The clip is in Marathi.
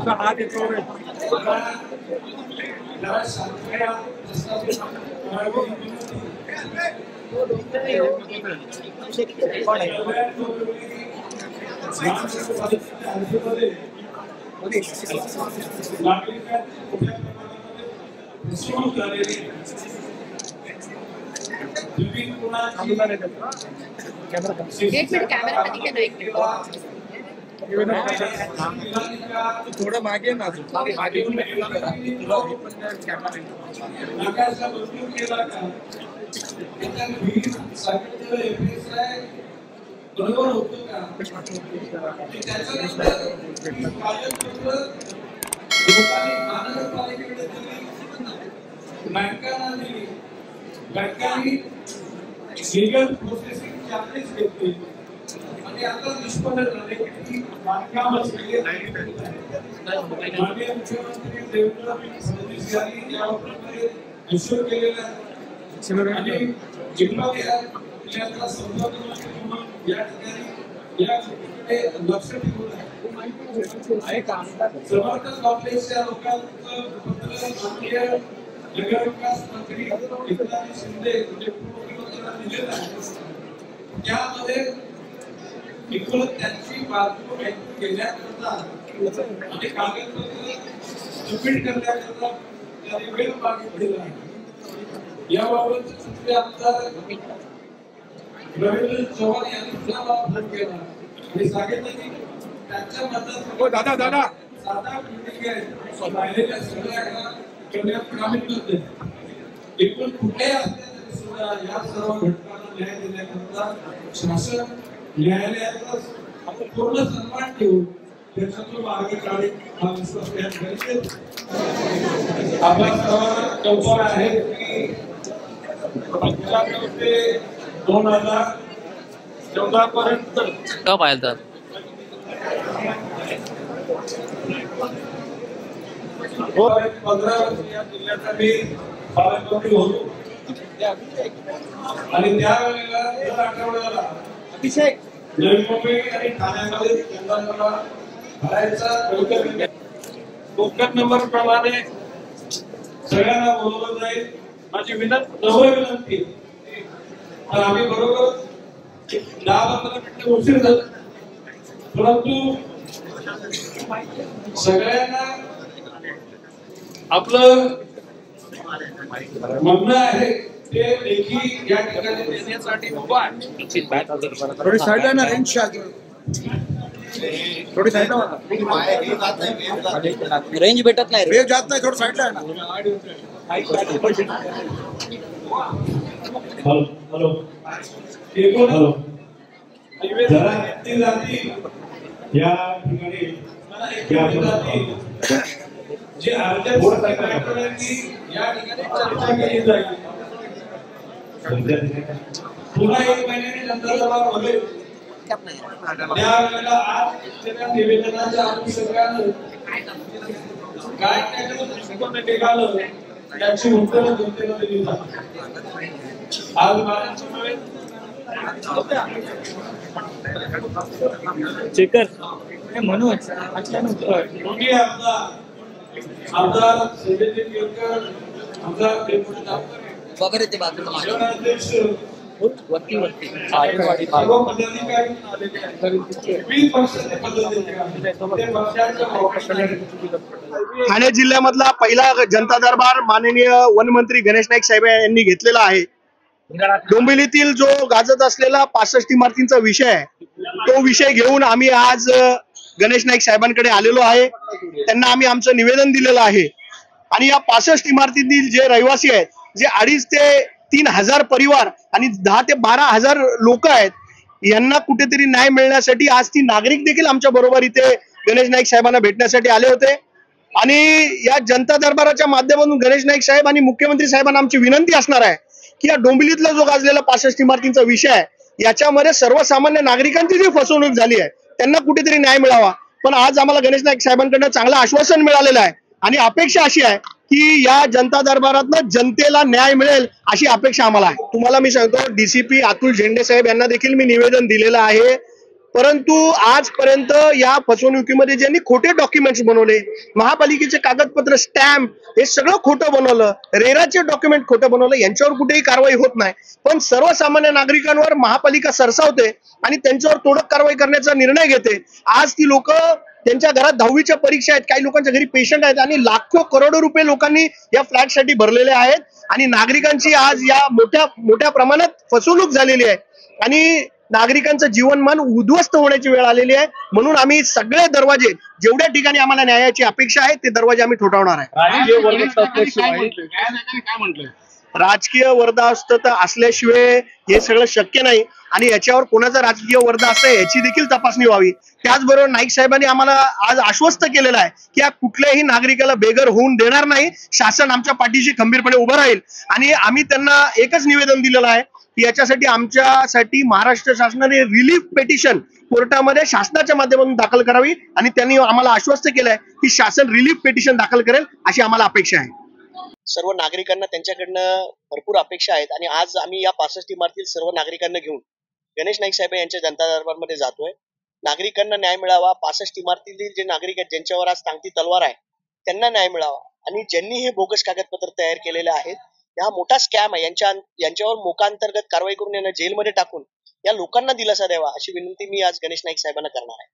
एक मिनट कैमरा मध्ये नाही थोडं मागे ना मागे बरोबर होतं का लोकांनी महानगरपालिकेकडे दिली, बँकांना दिली, बँकांनी लीगल प्रोसेसिंग चार्जेस घेतले आणि आता निष्पन्न झाले की बांधकामच केले नाही. माननीय मुख्यमंत्री देवेंद्र फडणवीस यांनी या प्रकारे घोषणा केलेल्या आणि जिल्ह्यातल्या संवर्धनाचे म्हणून या ठिकाणी या लक्ष ठेवून आहे. समर्थन कॉम्प्लेक्सच्या लोकांचं पत्र माननीय नगरविकास मंत्री एकनाथ शिंदे म्हणजे उपमुख्यमंत्र्यांना दिलेलं आहे. त्यामध्ये एकूण त्यांची बाजू व्यक्त केल्याकरता आणि कागदपत्र सबमिट करण्याकरता त्यांनी वेळ मागितलेला आहे. याबाबत सुप्रिय आमदार रवींद्र चव्हाण यांनी सुद्धा फोन केला आणि सांगितलं की त्यांच्या मतदार दादा साधा मीटिंग आहे राहिलेल्या सगळ्यांना करण्यात कामी करते. एकूण कुठेही असले तरी सुद्धा या सर्व घटकांना न्याय देण्याकरता शासन न्यायालयाचा आपण पूर्ण सन्मान ठेवून त्याच्यातून मार्ग काढेल हा विश्वास या ठिकाणी आपल्या सर्वांना कल्पना आहे की 95 ते 2014 पर्यंत का पाहिलं हो 15 वर्ष या जिल्ह्याचा मी पालकमंत्री होतो आणि त्यावेळेला दर आठवड्याला अतिशय नवी मुंबई आणि ठाण्यामध्ये केंद्राला भरायचा टोकन नंबर प्रमाणे सगळ्यांना बोलवलं जाईल. माझी विनंती तर आम्ही बरोबर 10-15 मिनिटं उशीर झाला परंतु सगळ्यांना आपलं म्हणणं आहे ते लेखी या ठिकाणी देण्यासाठी उभा आहे. थोडी साईडला ना रेंज थोडी साईडला रेंज भेटत नाही वेग जात नाही. थोडं साईडला आहे ना. हॅलो एकूण हॅलो जरा व्यक्ती जाती या ठिकाणी जे अर्ध्या या ठिकाणी चर्चा केली जाईल. पुन्हा 1 महिन्याने जनता दरबार होईल. त्यावेळेला आज निवेदनाच्या अनुषंगानं काय त्याच्यावर निघालं त्याची उत्तरं जनतेला दिली जातात. आज चेकर म्हणून दोन्ही आमदार संजय केळकर आमदार डेप्युटी दामकर वगैरे ते बाजूला अध्यक्ष वरती सर्व पदाधिकारी विविध पक्षाचे ठाणे जिल्ह्यामधला पहिला जनता दरबार माननीय वनमंत्री गणेश नाईक साहेब यांनी घेतलेला आहे. डोंबिवलीतील जो गाजत असलेला 65 इमारतींचा विषय आहे तो विषय घेऊन आम्ही आज गणेश नाईक साहेबांकडे आलेलो आहे. त्यांना आम्ही आमचं निवेदन दिलेलं आहे आणि या 65 इमारतीतील जे रहिवासी आहेत जे 2,500 ते 3,000 परिवार आणि 10 ते 12,000 लोक आहेत यांना कुठेतरी न्याय मिळण्यासाठी आज ती नागरिक देखील आमच्या बरोबर इथे गणेश नाईक साहेबांना भेटण्यासाठी आले होते. आणि या जनता दरबाराच्या माध्यमातून गणेश नाईक साहेब आणि मुख्यमंत्री साहेबांना आमची विनंती असणार आहे की या डोंबिवलीतला जो गाजलेला 65 इमारतींचा विषय आहे याच्यामध्ये सर्वसामान्य नागरिकांची जी फसवणूक झाली आहे त्यांना कुठेतरी न्याय मिळावा. पण आज आम्हाला गणेश नाईक साहेबांकडून चांगलं आश्वासन मिळालेलं आहे आणि अपेक्षा अशी आहे की या जनता दरबारातनं जनतेला न्याय मिळेल अशी अपेक्षा आम्हाला आहे. तुम्हाला मी सांगतो डीसीपी अतुल झेंडे साहेब यांना देखील मी निवेदन दिलेलं आहे. परंतु आजपर्यंत या फसवणुकीमध्ये ज्यांनी खोटे डॉक्युमेंट्स बनवले, महापालिकेचे कागदपत्र, स्टॅम्प, हे सगळं खोटं बनवलं, रेराचे डॉक्युमेंट खोटं बनवलं, यांच्यावर कुठेही कारवाई होत नाही. पण सर्वसामान्य नागरिकांवर महापालिका सरसावते आणि त्यांच्यावर तोडक कारवाई करण्याचा निर्णय घेते. आज ती लोक त्यांच्या घरात 10वीच्या परीक्षा आहेत, काही लोकांच्या घरी पेशंट आहेत आणि लाखो करोडो रुपये लोकांनी या फ्लॅटसाठी भरलेले आहेत आणि नागरिकांची आज या मोठ्या प्रमाणात फसवणूक झालेली आहे आणि नागरिकांचं जीवनमान उद्ध्वस्त होण्याची वेळ आलेली आहे. म्हणून आम्ही सगळे दरवाजे, जेवढ्या ठिकाणी आम्हाला न्यायाची अपेक्षा आहे, ते दरवाजे आम्ही ठोठावणार आहे. राजकीय वर्दस्त असल्याशिवाय हे सगळं शक्य नाही आणि याच्यावर कोणाचा राजकीय वर्द असतं याची देखील तपासणी व्हावी. त्याचबरोबर नाईक साहेबांनी आम्हाला आज आश्वस्त केलेलं आहे की या कुठल्याही नागरिकाला बेघर होऊन देणार नाही. शासन आमच्या पाठीशी खंबीरपणे उभं राहील आणि आम्ही त्यांना एकच निवेदन दिलेलं आहे की याच्यासाठी आमच्यासाठी महाराष्ट्र शासनाने रिलीफ पेटिशन कोर्टामध्ये शासनाच्या माध्यमातून दाखल करावी आणि त्यांनी आम्हाला आश्वस्त केलंय की शासन रिलीफ पेटिशन दाखल करेल अशी आम्हाला अपेक्षा आहे. सर्व नागरिकांना त्यांच्याकडनं भरपूर अपेक्षा आहेत आणि आज आम्ही या 65 इमारतील सर्व नागरिकांना घेऊन गणेश नाईक साहेब यांच्या जनता दरबारमध्ये जातोय. नागरिकांना न्याय मिळावा, 65 इमारतीतील जे नागरिक आहेत ज्यांच्यावर आज टांगती तलवार आहे त्यांना न्याय मिळावा आणि ज्यांनी हे बोगस कागदपत्र तयार केलेले आहेत, हा मोठा स्कॅम आहे, यांच्यावर मोकांतर्गत कारवाई करून यांना जेलमध्ये टाकून या लोकांना दिलासा द्यावा अशी विनंती मी आज गणेश नाईक साहेबांना करणार आहे.